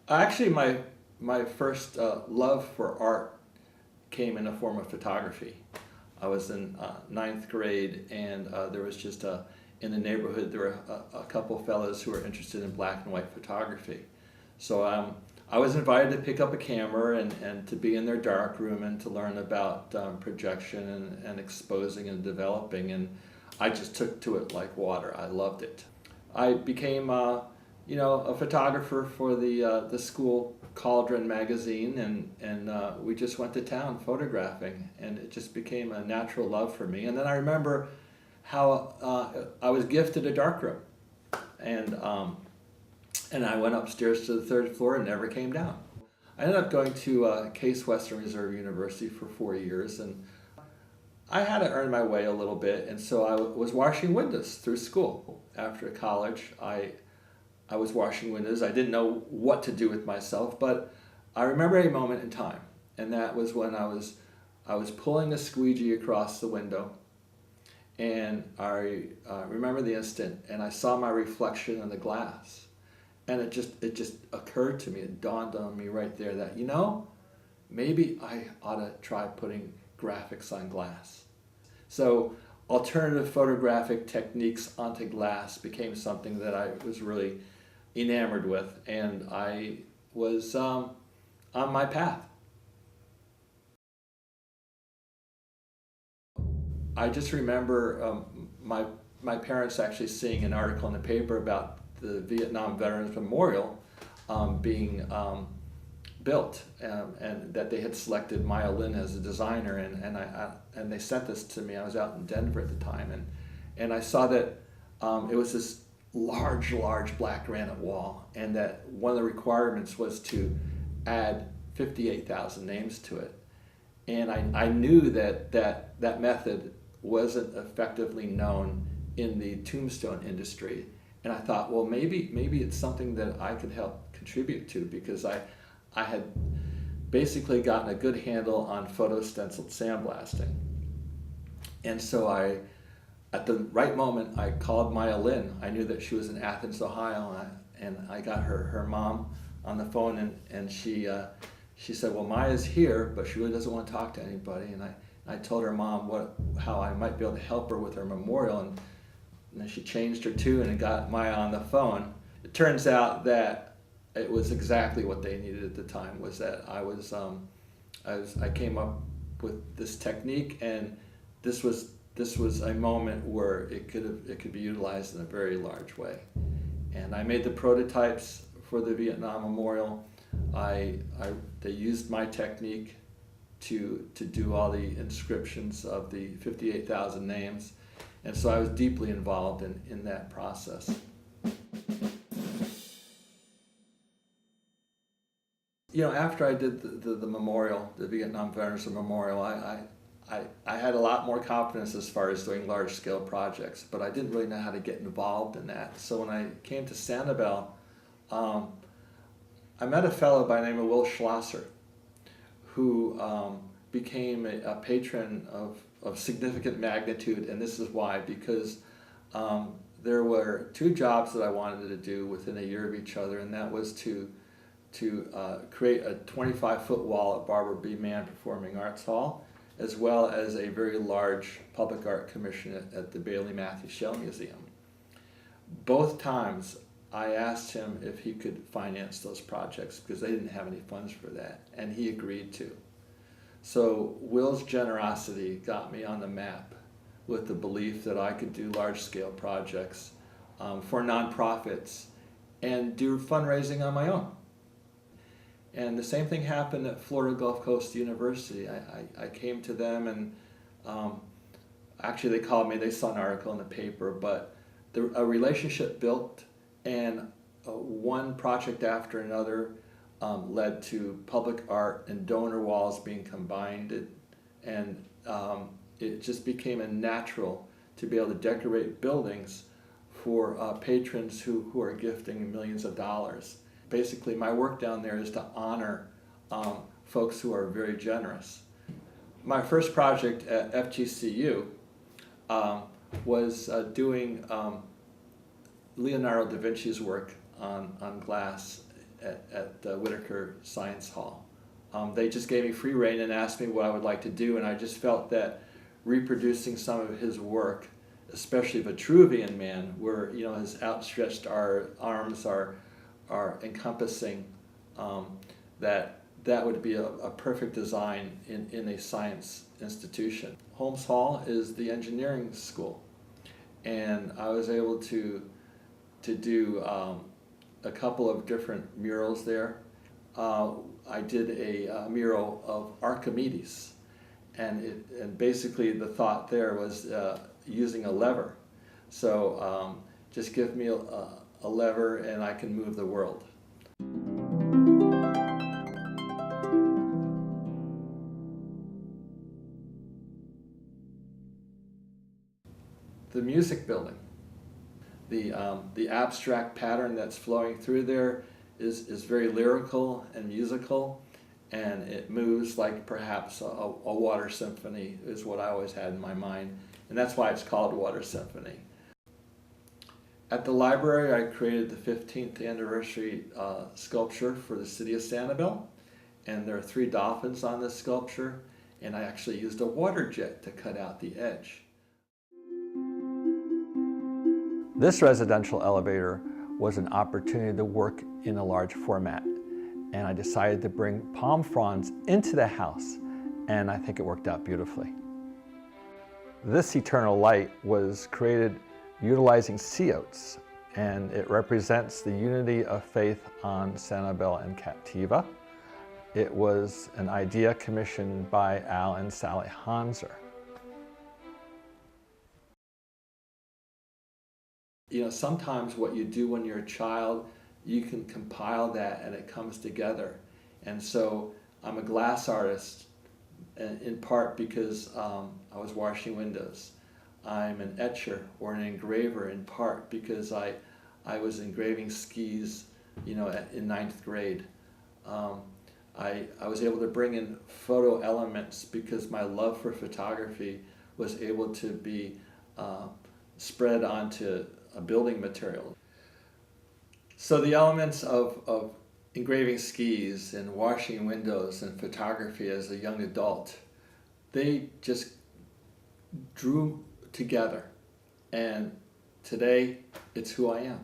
Actually, my first love for art came in the form of photography. I was in ninth grade, and there was just in the neighborhood there were a couple fellows who were interested in black and white photography. So I was invited to pick up a camera and to be in their dark room and to learn about projection and exposing and developing, and I just took to it like water. I loved it. I became a photographer for the school Cauldron magazine, and we just went to town photographing, and it just became a natural love for me. And then I remember how I was gifted a darkroom, and and I went upstairs to the third floor and never came down. I ended up going to Case Western Reserve University for 4 years, and I had to earn my way a little bit, and so I was washing windows through school. After college, I was washing windows. I didn't know what to do with myself, but I remember a moment in time, and that was when I was pulling a squeegee across the window, and I remember the instant, and I saw my reflection in the glass, and it just occurred to me, it dawned on me right there that maybe I ought to try putting graphics on glass. So alternative photographic techniques onto glass became something that I was really enamored with, and I was on my path. I just remember my parents actually seeing an article in the paper about the Vietnam Veterans Memorial being built, and that they had selected Maya Lin as a designer, and they sent this to me. I was out in Denver at the time, and I saw that it was this large black granite wall, and that one of the requirements was to add 58,000 names to it. And I knew that method wasn't effectively known in the tombstone industry, and I thought, well, maybe it's something that I could help contribute to, because I had basically gotten a good handle on photo stenciled sandblasting. And so at the right moment, I called Maya Lin. I knew that she was in Athens, Ohio, and I got her mom on the phone, and she said, well, Maya's here, but she really doesn't want to talk to anybody. And I told her mom how I might be able to help her with her memorial, and then she changed her tune and got Maya on the phone. It turns out that it was exactly what they needed at the time, was that I came up with this technique, and this was a moment where it could be utilized in a very large way. And I made the prototypes for the Vietnam Memorial. They used my technique to do all the inscriptions of the 58,000 names, and so I was deeply involved in that process. After I did the memorial, the Vietnam Veterans Memorial, I had a lot more confidence as far as doing large-scale projects, but I didn't really know how to get involved in that. So when I came to Sanibel, I met a fellow by the name of Will Schlosser, who became a patron of significant magnitude, and this is why, because there were two jobs that I wanted to do within a year of each other, and that was to create a 25-foot wall at Barbara B. Mann Performing Arts Hall, as well as a very large public art commission at the Bailey Matthew Shell Museum. Both times I asked him if he could finance those projects, because they didn't have any funds for that, and he agreed to. So Will's generosity got me on the map with the belief that I could do large-scale projects for nonprofits and do fundraising on my own. And the same thing happened at Florida Gulf Coast University. I came to them, and actually they called me, they saw an article in the paper, but a relationship built, and one project after another led to public art and donor walls being combined, and it just became a natural to be able to decorate buildings for patrons who are gifting millions of dollars. Basically, my work down there is to honor folks who are very generous. My first project at FGCU was doing Leonardo da Vinci's work on glass at the Whitaker Science Hall. They just gave me free rein and asked me what I would like to do, and I just felt that reproducing some of his work, especially Vitruvian Man, where his outstretched arms are encompassing, that would be a perfect design in a science institution. Holmes Hall is the engineering school, and I was able to do a couple of different murals there. I did a mural of Archimedes, and basically the thought there was using a lever. So just give me a lever and I can move the world. The music building. The abstract pattern that's flowing through there is very lyrical and musical, and it moves like perhaps a water symphony is what I always had in my mind, and that's why it's called Water Symphony. At the library, I created the 15th anniversary sculpture for the city of Sanibel, and there are 3 dolphins on this sculpture, and I actually used a water jet to cut out the edge. This residential elevator was an opportunity to work in a large format, and I decided to bring palm fronds into the house, and I think it worked out beautifully. This eternal light was created utilizing sea oats, and it represents the unity of faith on Sanibel-Captiva. It was an idea commissioned by Al and Sally Hanser. Sometimes what you do when you're a child, you can compile that and it comes together. And so I'm a glass artist in part because I was washing windows. I'm an etcher or an engraver in part because I was engraving skis, in 9th grade. I was able to bring in photo elements because my love for photography was able to be spread onto a building material. So the elements of engraving skis and washing windows and photography as a young adult, they just drew together, and today it's who I am.